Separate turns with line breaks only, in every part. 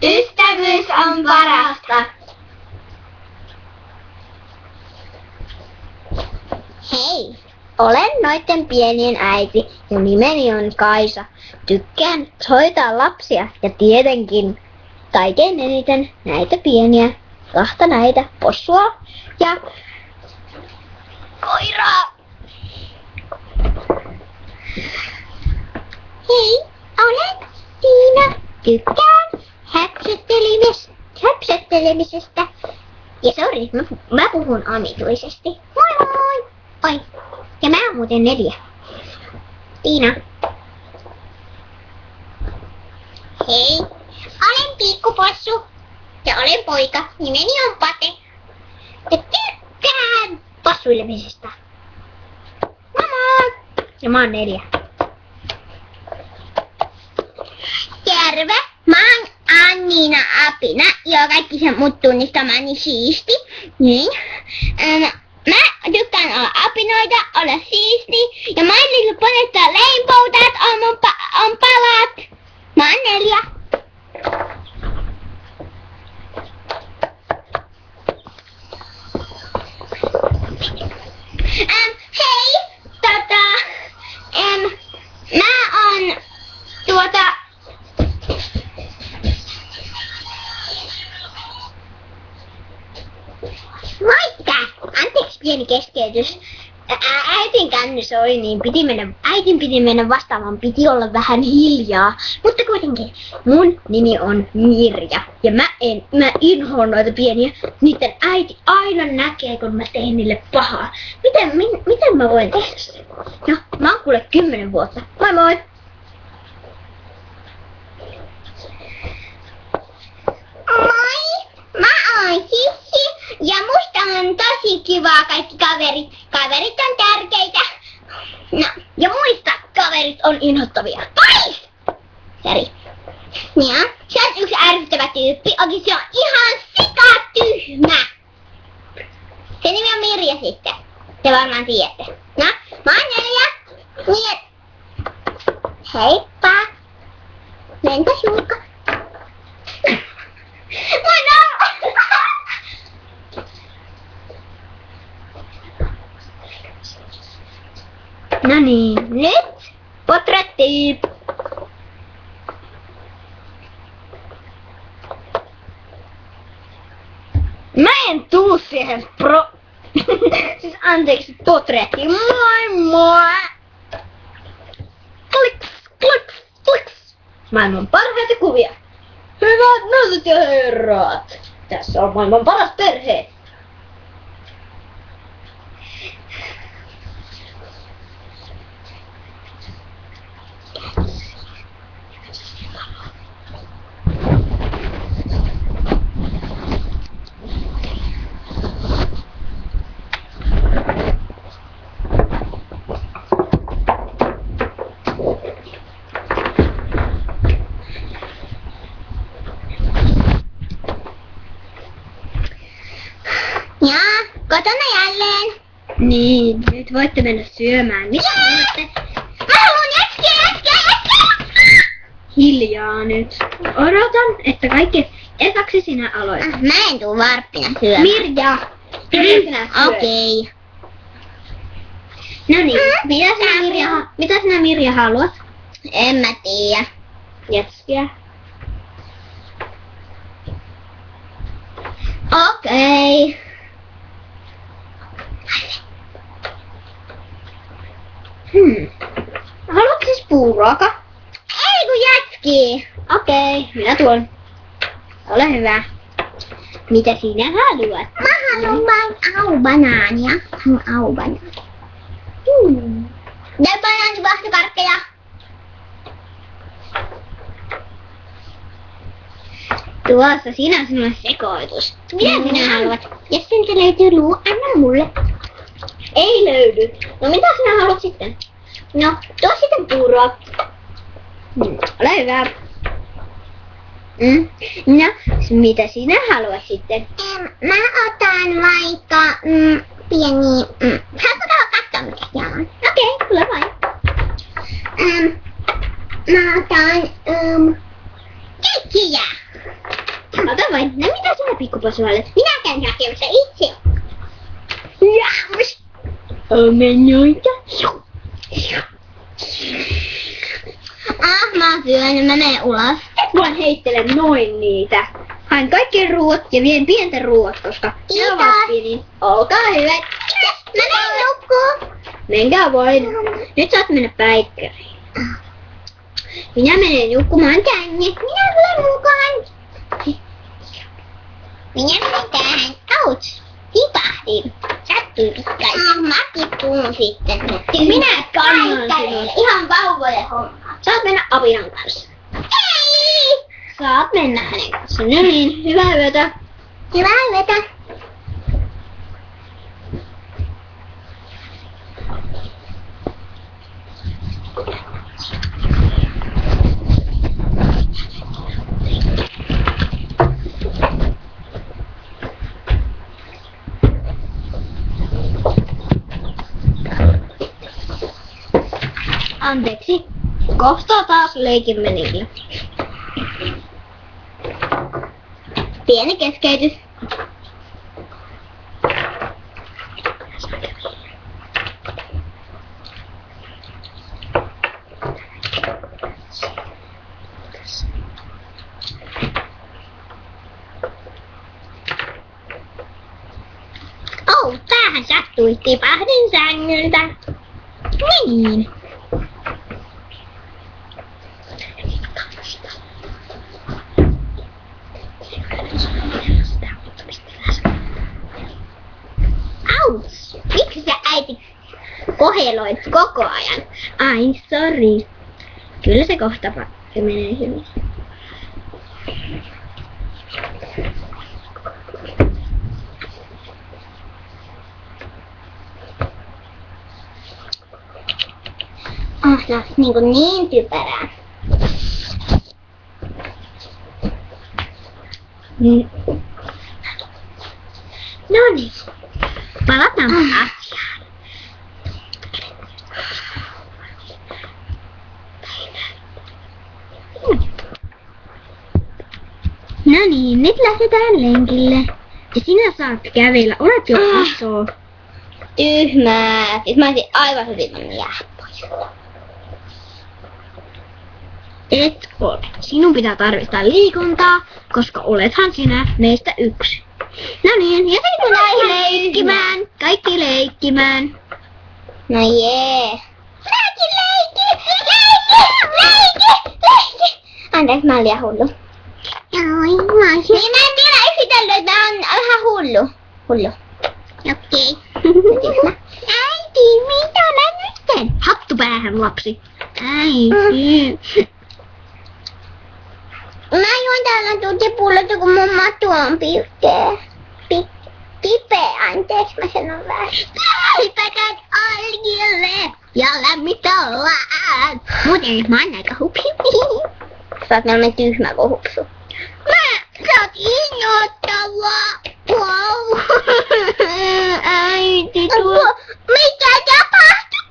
Ystävyys on parasta. Hei, olen noitten pienien äiti ja nimeni on Kaisa. Tykkään hoitaa lapsia ja tietenkin kaikkein eniten näitä pieniä, kahta näitä, possua ja koiraa. Hei, olen Tiina. Tykkään höpsöttelemisestä. Ja sori, mä puhun omituisesti. Moi moi! Oi, ja mä oon muuten 4. Tiina. Hei, olen pikkupossu. Ja olen poika. Nimeni on Pate. Ja tykkään possuilemisesta. Moi! Ja mä oon 4. Terve! Mä oon Anniina Apina, ja kaikki sen mut tunnistamani siisti. Niin. Mä tykkään olla apinoita, olla siisti. Ja My Little Pony Rainbow Dad on palat. Mä oon 4. Hei! Mä oon Moikka! Anteeksi pieni keskeytys. Äitin känny soi, niin äitin piti mennä vastaamaan, piti olla vähän hiljaa. Mutta kuitenkin, mun nimi on Mirja. Ja mä inhoan noita pieniä. Niiden äiti aina näkee, kun mä teen niille pahaa. Miten mä voin tehdä sen? No, mä oon kuule 10 vuotta. Moi moi! Moi! Mä oon Sissi ja musta on tosi kivaa kaikki kaverit. Kaverit on tärkeitä. No, ja muista kaverit on inhottavia. Pois! Sari. Ja, se on yksi ärsyttävä tyyppi. Oikein se on ihan sikatyhmä. Se nimi on Mirja sitten. Te varmaan tiedätte. No, mä oon 4. Niin. Heippa. Mentä sulka. No niin, nyt portretti. Mä en tuu siihen siis anteeksi, portretti. Moi moi! Kliks, kliks, kliks. Maailman parhaita kuvia. Hyvät naiset ja herrat. Tässä on maailman paras perhe. Kotona jälleen. Niin, nyt voitte mennä syömään. Mitä voitte? Mä haluun jätkiä! Hiljaa nyt. Odotan, että kaikki ekaksi sinä aloitat. Mä en tuu varppina syömään. Mirja! Okei. No niin, mitä sinä Mirja haluat? En mä tiedä. Jätskiä. Okei. Haluatko siis puuroaka? Ei kun jätski. Okei, minä tuon. Ole hyvä. Mitä sinä haluat? Mä haluan vain aubanaania. Aubanaania. Ja banaanivahtokarkkeja. Tuossa siinä on sinulle sekoitus. Mitä sinä haluat? Jos siltä löytyy luu, anna mulle. Ei löydy. No mitä sinä haluat sitten? No, tuo sitten puuroa. Ole hyvä. No, mitä sinä haluat sitten? Mä otan vaikka pieni... Haluatko tulla katsoa mitä siellä on? Okei, tule vain. Mä otan... keittiä. Ota vain. No mitä sinä pikkuposu olet? Minä käyn hakemassa itse. Jahus. Omenoita. Mä syön, mä menen ulos.
Et vaan heittele noin niitä. Hain kaikki ruuat ja vien pienten ruuat, koska ne ovat pieni. Olkaa hyvä.
Mä menen nukkuun.
Menkää vain. Nyt saat mennä päikkäriin. Minä menen nukkumaan tänne.
Minä tulen mukaan. Minä menen tähän. Ouch. Tipahdin. Sattui kaikki. Mäkin tuun sitten.
Minä kannan sinut.
Ihan vauvojen homma.
Saat mennä Apinan kanssa.
Ei!
Saat mennä hänen kanssa. No niin, hyvää yötä.
Hyvää yötä.
Anteeksi. Kohta taas leikimme niillä.
Pieni keskeytys. Oh, päähän sattui. Tipahdin sängyltä. Niin. Auts! Miksi sä äiti koheloit koko ajan?
Ai, sorry. Kyllä se kohta menee hyvin.
No, niin typerää.
No niin. Palataan asiaan. No niin, nyt lähdetään lenkille. Ja sinä saat kävellä. Olet jo iso.
Tyhmää. Siis mä olisin aivan hyvin mennä jääpoja.
Et ole. Sinun pitää tarvita liikuntaa, koska olethan sinä meistä yksi. No niin, ja sitten kaikki leikkimään. Kaikki leikkimään.
No jee. Mäkin leikki. Anteeksi, mä olin ihan hullu. Niin mä en vielä esitellyt, että on vähän hullu. Okei. Äiti, mitä mä nyt teen?
Hattu päähän, lapsi. Äiti.
Mä juon täällä tutipullosta, kun mun matu on pipeä. Anteeksi, mä sanon väärin.
Hypätään algille ja lämmitellään. Muuten mä oon aika hupsi.
Sä oot näin tyhmä kuin hupsu.
Sä oot innoittavaa. Wow. Äiti tuo.
Mitä tapahtui?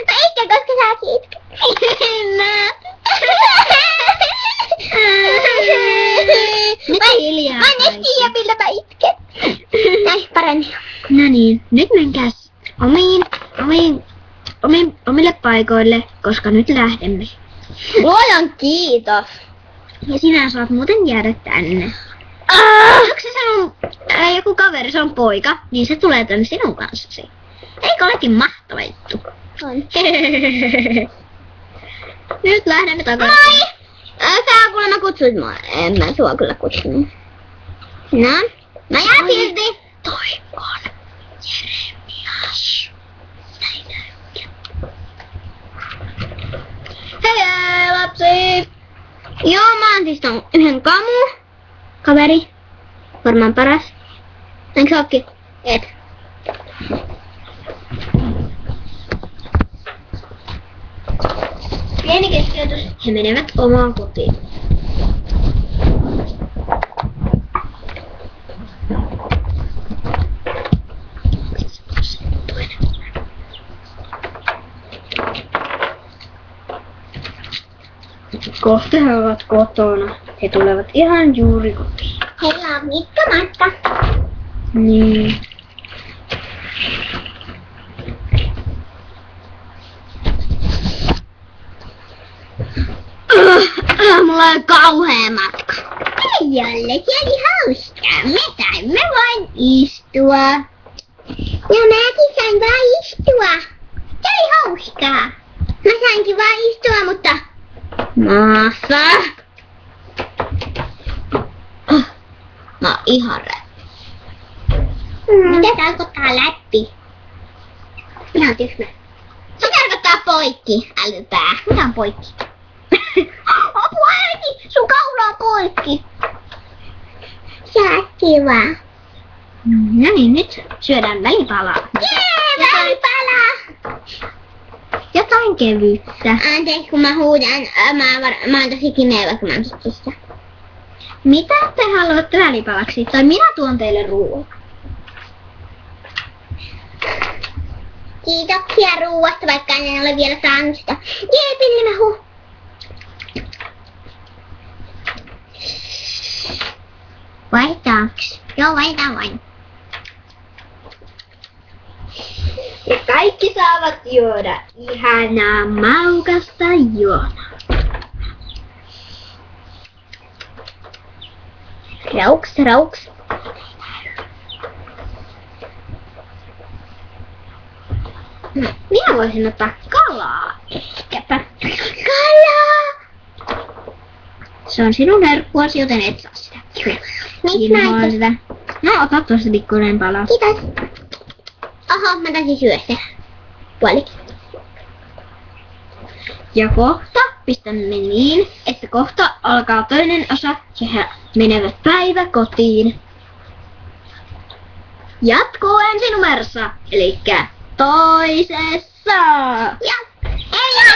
Mä itken, koska sä itket.
Nyt hiljaa.
Mä en tiedä, millä mä itken. Näin, paremmin.
No niin, nyt menkääs omille paikoille, koska nyt lähdemme.
Luojan kiitos.
Ja sinä saat muuten jäädä tänne. Onko se sanonut, joku kaveri, se on poika, niin se tulee tänne sinun kanssasi. Eikö olekin mahtava juttu?
On.
Nyt lähdemme takaisin.
Moi! Sä kuulemma kutsuit mua. En mä sua kyllä kutsunut. No, mä jään silti.
Toi on Jeremias.
Hei lapsi! Joo, mä oon siis ton yhden kaveri. Varmaan paras. Eikö sä ookin? Et. Pieni keskeytys.
He menevät omaan kotiin. Kohta he ovat kotona. He tulevat ihan juuri kotiin.
Heillä on pitkä matka.
Niin. Mulla on kauhea matka.
Ei ole, se oli hauskaa. Me saimme vain istua. Ja mäkin sain vaan istua. Se oli hauskaa. Mä sainkin vaan istua, mutta...
Maassa. Mä oon ihan
Mitä tarkoittaa läpi? Ihan tyhmä. Se tarkoittaa poikki, älypää. Mitä on poikki? Apua äiti, sun kaula on poikki. Se on kiva.
No niin, nyt syödään välipalaa.
Jee, välipala!
Jotain kevyttä.
Anteeksi, kun mä huudan. Mä oon tosi kimeä, kun mä oon kikissä.
Mitä te haluatte välipalaksi? Tai minä tuon teille ruoan.
Kiitoksia ruuasta, vaikka en ole vielä saanut sitä. Jee, pillimehu! Vaihtaaks? Joo, vaihtaan vain.
Ja kaikki saavat juoda ihanaa maukasta juomaa.
Rauks, rauks.
Minä voisin ottaa kalaa. Ehkäpä.
Kalaa!
Se on sinun herkkuasi, joten et saa sitä.
Miksi mä et?
sitä? No, ota tuosta pikkuinen pala.
Kiitos. Oho, mä taisin syödä se. Puolikin.
Ja kohta pistän ne niin, että kohta alkaa toinen osa ja he menevät päiväkotiin. Jatkuu ensi numerossa, elikkä toisessa.
Ja, ei